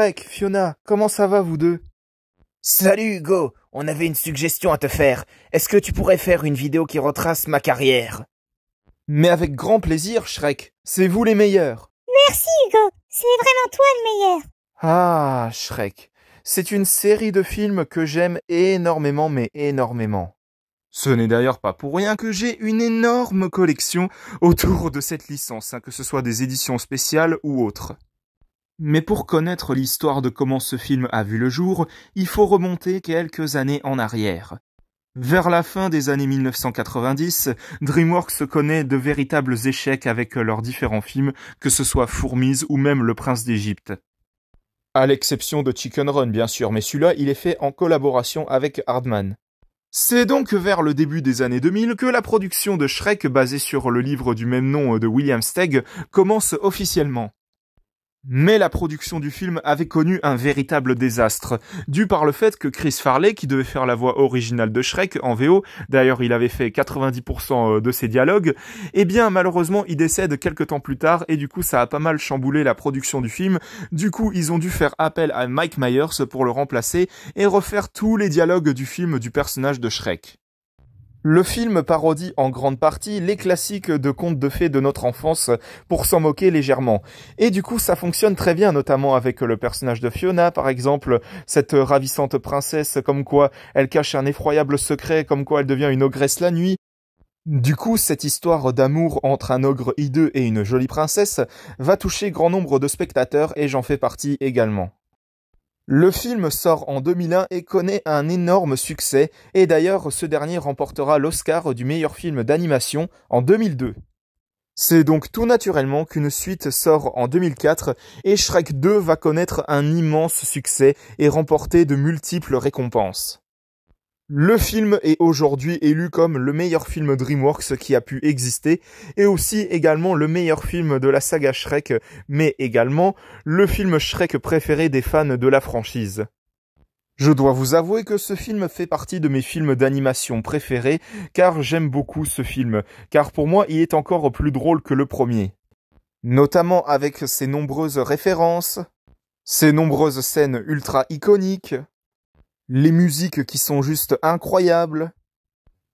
Shrek, Fiona, comment ça va vous deux? Salut Hugo, on avait une suggestion à te faire. Est-ce que tu pourrais faire une vidéo qui retrace ma carrière? Mais avec grand plaisir, Shrek, c'est vous les meilleurs. Merci Hugo, c'est vraiment toi le meilleur. Ah, Shrek, c'est une série de films que j'aime énormément, mais énormément. Ce n'est d'ailleurs pas pour rien que j'ai une énorme collection autour de cette licence, que ce soit des éditions spéciales ou autres. Mais pour connaître l'histoire de comment ce film a vu le jour, il faut remonter quelques années en arrière. Vers la fin des années 1990, DreamWorks connaît de véritables échecs avec leurs différents films, que ce soit Fourmise ou même Le Prince d'Égypte. À l'exception de Chicken Run bien sûr, mais celui-là il est fait en collaboration avec Aardman. C'est donc vers le début des années 2000 que la production de Shrek, basée sur le livre du même nom de William Steig, commence officiellement. Mais la production du film avait connu un véritable désastre, dû par le fait que Chris Farley, qui devait faire la voix originale de Shrek en VO, d'ailleurs il avait fait 90% de ses dialogues, eh bien malheureusement il décède quelques temps plus tard et du coup ça a pas mal chamboulé la production du film. Du coup ils ont dû faire appel à Mike Myers pour le remplacer et refaire tous les dialogues du film du personnage de Shrek. Le film parodie en grande partie les classiques de contes de fées de notre enfance pour s'en moquer légèrement. Et du coup, ça fonctionne très bien, notamment avec le personnage de Fiona, par exemple, cette ravissante princesse, comme quoi elle cache un effroyable secret, comme quoi elle devient une ogresse la nuit. Du coup, cette histoire d'amour entre un ogre hideux et une jolie princesse va toucher grand nombre de spectateurs et j'en fais partie également. Le film sort en 2001 et connaît un énorme succès, et d'ailleurs ce dernier remportera l'Oscar du meilleur film d'animation en 2002. C'est donc tout naturellement qu'une suite sort en 2004 et Shrek 2 va connaître un immense succès et remporter de multiples récompenses. Le film est aujourd'hui élu comme le meilleur film DreamWorks qui a pu exister et aussi également le meilleur film de la saga Shrek, mais également le film Shrek préféré des fans de la franchise. Je dois vous avouer que ce film fait partie de mes films d'animation préférés car j'aime beaucoup ce film, car pour moi il est encore plus drôle que le premier. Notamment avec ses nombreuses références, ses nombreuses scènes ultra iconiques, les musiques qui sont juste incroyables,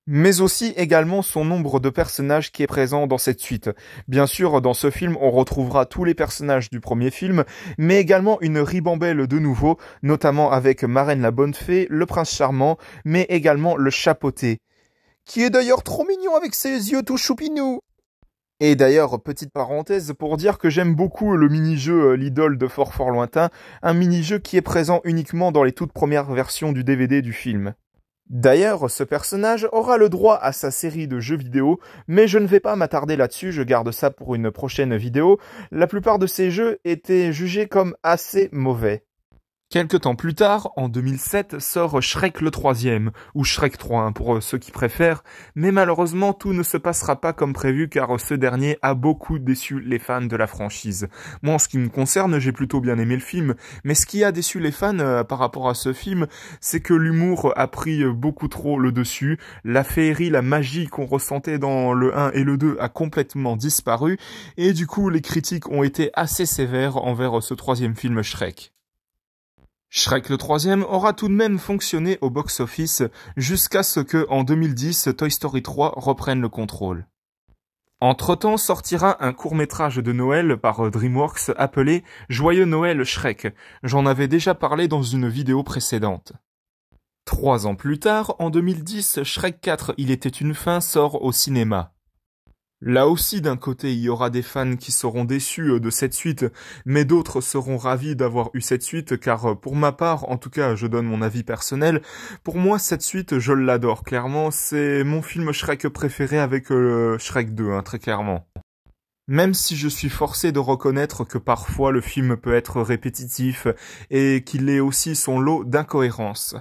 mais aussi également son nombre de personnages qui est présent dans cette suite. Bien sûr, dans ce film, on retrouvera tous les personnages du premier film, mais également une ribambelle de nouveaux, notamment avec Marraine la Bonne Fée, le Prince Charmant, mais également le Chapeauté, qui est d'ailleurs trop mignon avec ses yeux tout choupinous. Et d'ailleurs, petite parenthèse pour dire que j'aime beaucoup le mini-jeu L'Idole de Fort Fort Lointain, un mini-jeu qui est présent uniquement dans les toutes premières versions du DVD du film. D'ailleurs, ce personnage aura le droit à sa série de jeux vidéo, mais je ne vais pas m'attarder là-dessus, je garde ça pour une prochaine vidéo. La plupart de ces jeux étaient jugés comme assez mauvais. Quelque temps plus tard, en 2007, sort Shrek le troisième, ou Shrek 3 pour ceux qui préfèrent, mais malheureusement tout ne se passera pas comme prévu car ce dernier a beaucoup déçu les fans de la franchise. Moi en ce qui me concerne, j'ai plutôt bien aimé le film, mais ce qui a déçu les fans par rapport à ce film, c'est que l'humour a pris beaucoup trop le dessus, la féerie, la magie qu'on ressentait dans le 1 et le 2 a complètement disparu, et du coup les critiques ont été assez sévères envers ce troisième film Shrek. Shrek le troisième aura tout de même fonctionné au box-office jusqu'à ce que, en 2010, Toy Story 3 reprenne le contrôle. Entre-temps sortira un court-métrage de Noël par DreamWorks appelé Joyeux Noël Shrek. J'en avais déjà parlé dans une vidéo précédente. 3 ans plus tard, en 2010, Shrek 4 Il était une fin sort au cinéma. Là aussi, d'un côté, il y aura des fans qui seront déçus de cette suite, mais d'autres seront ravis d'avoir eu cette suite, car pour ma part, en tout cas, je donne mon avis personnel, pour moi, cette suite, je l'adore, clairement, c'est mon film Shrek préféré avec Shrek 2, très clairement. Même si je suis forcé de reconnaître que parfois le film peut être répétitif, et qu'il ait aussi son lot d'incohérences.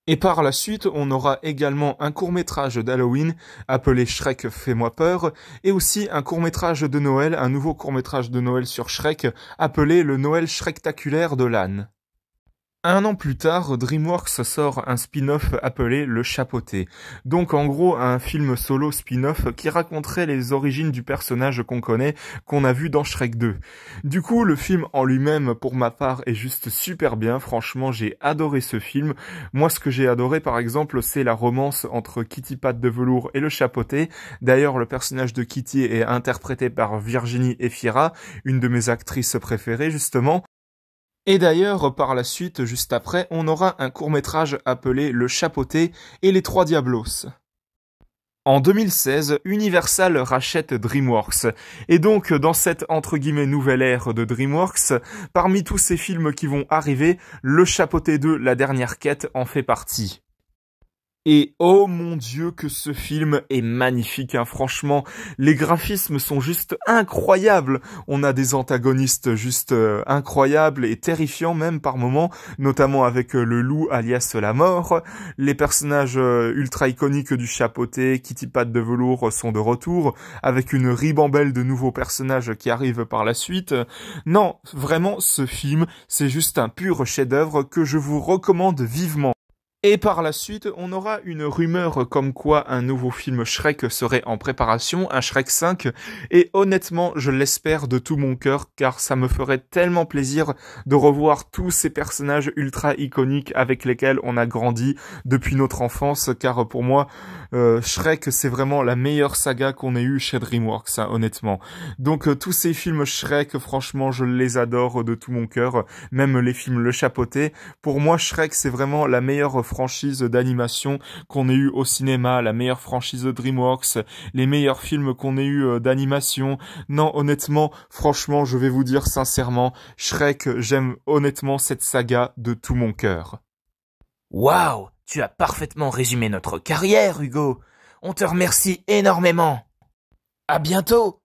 Et par la suite, on aura également un court-métrage d'Halloween appelé Shrek Fais-moi peur, et aussi un court-métrage de Noël, un nouveau court-métrage de Noël sur Shrek appelé le Noël Shrektaculaire de l'âne. Un an plus tard, DreamWorks sort un spin-off appelé Le Chapeauté. Donc en gros un film solo spin-off qui raconterait les origines du personnage qu'on connaît, qu'on a vu dans Shrek 2. Du coup le film en lui-même pour ma part est juste super bien, franchement j'ai adoré ce film. Moi ce que j'ai adoré par exemple c'est la romance entre Kitty Patte de velours et le Chapeauté. D'ailleurs le personnage de Kitty est interprété par Virginie Efira, une de mes actrices préférées justement. Et d'ailleurs, par la suite, juste après, on aura un court-métrage appelé Le Chapeauté et les Trois Diablos. En 2016, Universal rachète DreamWorks. Et donc, dans cette entre guillemets nouvelle ère de DreamWorks, parmi tous ces films qui vont arriver, Le Chapeauté 2, la dernière quête, en fait partie. Et oh mon Dieu que ce film est magnifique, hein. Franchement, les graphismes sont juste incroyables. On a des antagonistes juste incroyables et terrifiants même par moments, notamment avec le loup alias la mort. Les personnages ultra iconiques du Chapeauté, Kitty Patte de velours sont de retour, avec une ribambelle de nouveaux personnages qui arrivent par la suite. Non, vraiment, ce film, c'est juste un pur chef-d'œuvre que je vous recommande vivement. Et par la suite, on aura une rumeur comme quoi un nouveau film Shrek serait en préparation, un Shrek 5, et honnêtement, je l'espère de tout mon cœur, car ça me ferait tellement plaisir de revoir tous ces personnages ultra iconiques avec lesquels on a grandi depuis notre enfance, car pour moi, Shrek, c'est vraiment la meilleure saga qu'on ait eue chez DreamWorks, hein, honnêtement. Donc tous ces films Shrek, franchement, je les adore de tout mon cœur, même les films Le Chapeauté. Pour moi, Shrek, c'est vraiment la meilleure franchise d'animation qu'on ait eu au cinéma, la meilleure franchise de DreamWorks, les meilleurs films qu'on ait eu d'animation. Non, honnêtement, franchement, je vais vous dire sincèrement, Shrek, j'aime honnêtement cette saga de tout mon cœur. Waouh, tu as parfaitement résumé notre carrière, Hugo. On te remercie énormément. À bientôt.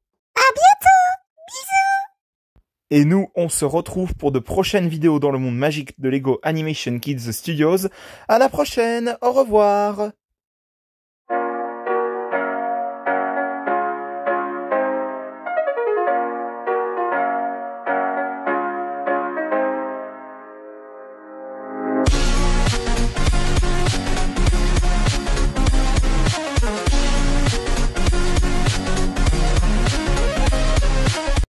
Et nous, on se retrouve pour de prochaines vidéos dans le monde magique de Lego Animation Kids Studios. À la prochaine, au revoir!